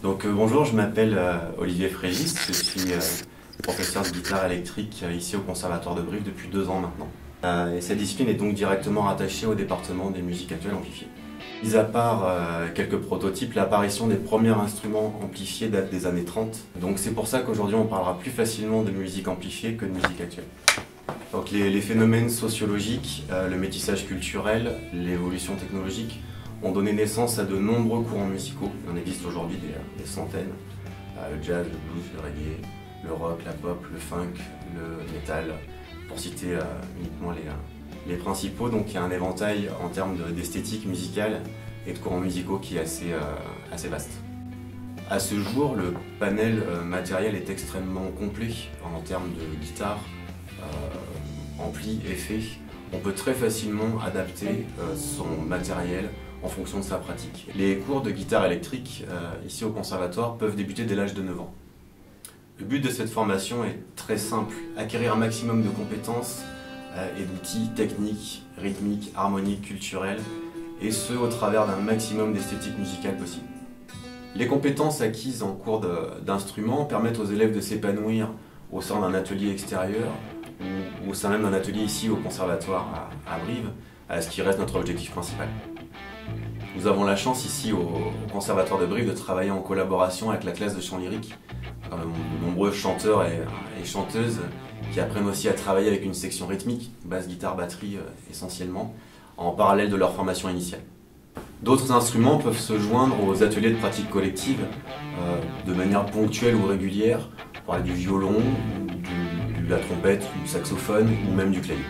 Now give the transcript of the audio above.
Donc bonjour, je m'appelle Olivier Frégis, je suis professeur de guitare électrique ici au Conservatoire de Brive depuis 2 ans maintenant. Et cette discipline est donc directement rattachée au département des musiques actuelles amplifiées. Mis à part quelques prototypes, l'apparition des premiers instruments amplifiés date des années 30. Donc c'est pour ça qu'aujourd'hui on parlera plus facilement de musique amplifiée que de musique actuelle. Donc les phénomènes sociologiques, le métissage culturel, l'évolution technologique ont donné naissance à de nombreux courants musicaux. Il en existe aujourd'hui des centaines. Le jazz, le blues, le reggae, le rock, la pop, le funk, le metal, pour citer uniquement les principaux. Donc il y a un éventail en termes d'esthétique musicale et de courants musicaux qui est assez vaste. À ce jour, le panel matériel est extrêmement complet en termes de guitare, ampli, effet. On peut très facilement adapter son matériel en fonction de sa pratique. Les cours de guitare électrique ici au conservatoire peuvent débuter dès l'âge de 9 ans. Le but de cette formation est très simple, acquérir un maximum de compétences et d'outils techniques, rythmiques, harmoniques, culturels, et ce au travers d'un maximum d'esthétique musicale possible. Les compétences acquises en cours d'instrument permettent aux élèves de s'épanouir au sein d'un atelier extérieur ou au sein même d'un atelier ici au conservatoire à Brive, ce qui reste notre objectif principal. Nous avons la chance ici au Conservatoire de Brive de travailler en collaboration avec la classe de chant lyrique, de nombreux chanteurs et chanteuses qui apprennent aussi à travailler avec une section rythmique, basse, guitare, batterie essentiellement, en parallèle de leur formation initiale. D'autres instruments peuvent se joindre aux ateliers de pratique collective de manière ponctuelle ou régulière, on parle du violon, de la trompette, du saxophone ou même du clavier.